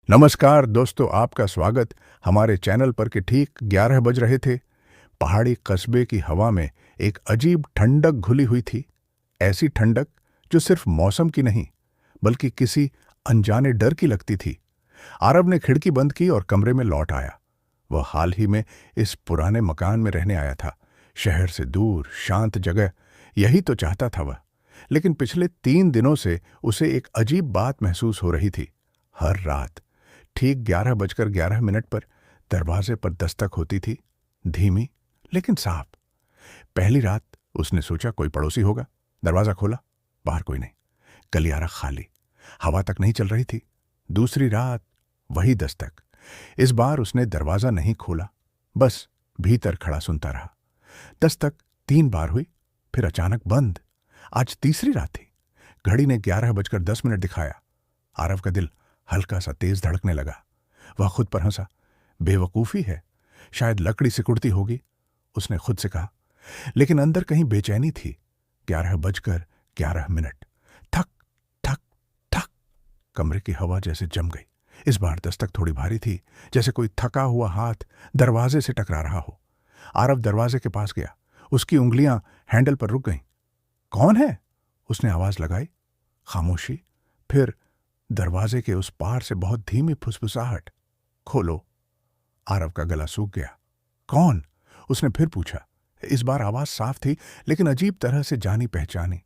नमस्कार दोस्तों, आपका स्वागत हमारे चैनल पर। कि ठीक 11 बज रहे थे। पहाड़ी कस्बे की हवा में एक अजीब ठंडक घुली हुई थी। ऐसी ठंडक जो सिर्फ मौसम की नहीं बल्कि किसी अनजाने डर की लगती थी। आरव ने खिड़की बंद की और कमरे में लौट आया। वह हाल ही में इस पुराने मकान में रहने आया था, शहर से दूर, शांत जगह। यही तो चाहता था वह। लेकिन पिछले 3 दिनों से उसे एक अजीब बात महसूस हो रही थी। हर रात ठीक 11:11 पर दरवाजे पर दस्तक होती थी, धीमी लेकिन साफ। पहली रात उसने सोचा कोई पड़ोसी होगा। दरवाजा खोला, बाहर कोई नहीं, गलियारा खाली, हवा तक नहीं चल रही थी। दूसरी रात वही दस्तक। इस बार उसने दरवाजा नहीं खोला, बस भीतर खड़ा सुनता रहा। दस्तक 3 बार हुई, फिर अचानक बंद। आज तीसरी रात थी। घड़ी ने 11:10 दिखाया। आरव का दिल हल्का सा तेज धड़कने लगा। वह खुद पर हंसा। बेवकूफी है, शायद लकड़ी सिकुड़ती होगी, उसने खुद से कहा। लेकिन अंदर कहीं बेचैनी थी। 11:11। ठक ठक ठक। कमरे की हवा जैसे जम गई। इस बार दस्तक थोड़ी भारी थी, जैसे कोई थका हुआ हाथ दरवाजे से टकरा रहा हो। आरव दरवाजे के पास गया। उसकी उंगलियां हैंडल पर रुक गईं। कौन है? उसने आवाज लगाई। खामोशी। फिर दरवाजे के उस पार से बहुत धीमी फुसफुसाहट। खोलो। आरव का गला सूख गया। कौन? उसने फिर पूछा। इस बार आवाज साफ थी, लेकिन अजीब तरह से जानी पहचानी।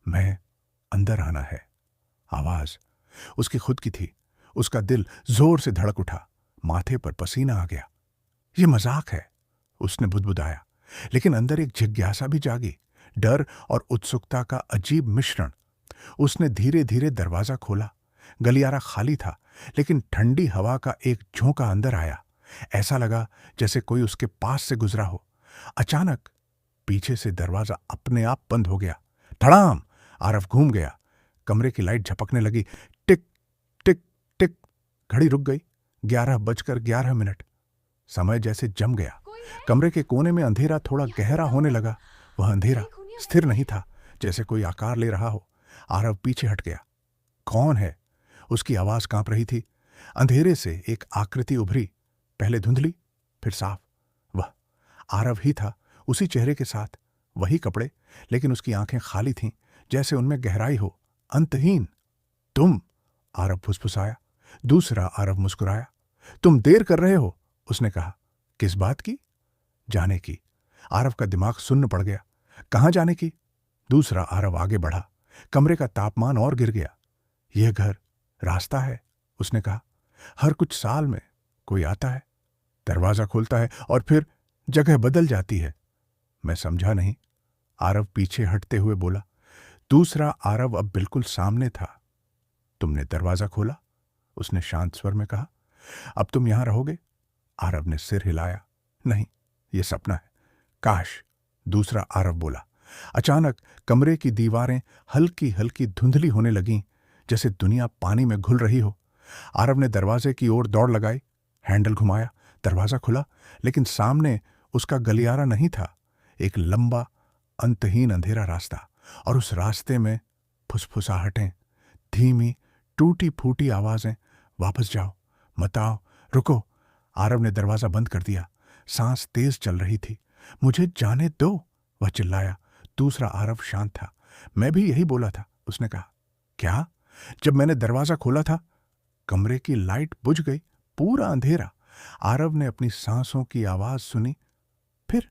मैं, अंदर आना है। आवाज उसकी खुद की थी। उसका दिल जोर से धड़क उठा, माथे पर पसीना आ गया। ये मजाक है, उसने बुदबुदाया। लेकिन अंदर एक जिज्ञासा भी जागी, डर और उत्सुकता का अजीब मिश्रण। उसने धीरे धीरे दरवाजा खोला। गलियारा खाली था, लेकिन ठंडी हवा का एक झोंका अंदर आया। ऐसा लगा जैसे कोई उसके पास से गुजरा हो। अचानक पीछे से दरवाजा अपने आप बंद हो गया। धड़ाम! आरव घूम गया। कमरे की लाइट झपकने लगी। टिक टिक टिक। घड़ी रुक गई। 11:11। समय जैसे जम गया। कमरे के कोने में अंधेरा थोड़ा गहरा होने लगा। वह अंधेरा स्थिर नहीं था, जैसे कोई आकार ले रहा हो। आरव पीछे हट गया। कौन है? उसकी आवाज कांप रही थी। अंधेरे से एक आकृति उभरी, पहले धुंधली, फिर साफ। वह आरव ही था, उसी चेहरे के साथ, वही कपड़े, लेकिन उसकी आंखें खाली थीं, जैसे उनमें गहराई हो, अंतहीन। तुम? आरव फुसफुसाया। दूसरा आरव मुस्कुराया। तुम देर कर रहे हो, उसने कहा। किस बात की? जाने की। आरव का दिमाग सुन्न पड़ गया। कहां जाने की? दूसरा आरव आगे बढ़ा। कमरे का तापमान और गिर गया। यह घर रास्ता है, उसने कहा। हर कुछ साल में कोई आता है, दरवाजा खोलता है और फिर जगह बदल जाती है। मैं समझा नहीं। आरव पीछे हटते हुए बोला। दूसरा आरव अब बिल्कुल सामने था। तुमने दरवाजा खोला, उसने शांत स्वर में कहा। अब तुम यहां रहोगे? आरव ने सिर हिलाया। नहीं, यह सपना है। काश, दूसरा आरव बोला। अचानक कमरे की दीवारें हल्की हल्की धुंधली होने लगीं, जैसे दुनिया पानी में घुल रही हो। आरव ने दरवाजे की ओर दौड़ लगाई, हैंडल घुमाया। दरवाजा खुला, लेकिन सामने उसका गलियारा नहीं था। एक लंबा, अंतहीन अंधेरा रास्ता, और उस रास्ते में फुसफुसाहटें, धीमी, टूटी फूटी आवाजें। वापस जाओ, मत आओ, रुको। आरव ने दरवाजा बंद कर दिया। सांस तेज चल रही थी। मुझे जाने दो, वह चिल्लाया। दूसरा आरव शांत था। मैं भी यही बोला था, उसने कहा। क्या? जब मैंने दरवाजा खोला था, कमरे की लाइट बुझ गई, पूरा अंधेरा। आरव ने अपनी सांसों की आवाज सुनी। फिर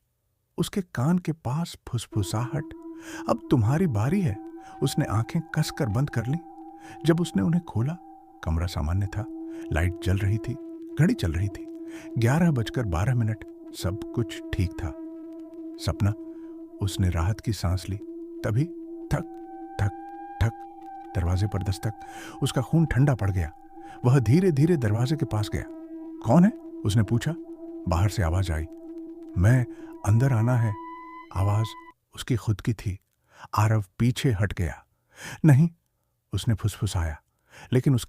उसके कान के पास फुसफुसाहट। अब तुम्हारी बारी है। उसने आंखें कसकर बंद कर ली। जब उसने उन्हें खोला, कमरा सामान्य था। लाइट जल रही थी, घड़ी चल रही थी। 11:12। सब कुछ ठीक था। सपना। उसने राहत की सांस ली। तभी ठक ठक ठक। दरवाजे पर दस्तक। उसका खून ठंडा पड़ गया। वह धीरे धीरे दरवाजे के पास गया। कौन है? उसने पूछा। बाहर से आवाज आई। मैं, अंदर आना है। आवाज उसकी खुद की थी। आरव पीछे हट गया। नहीं, उसने फुसफुसाया, लेकिन उसके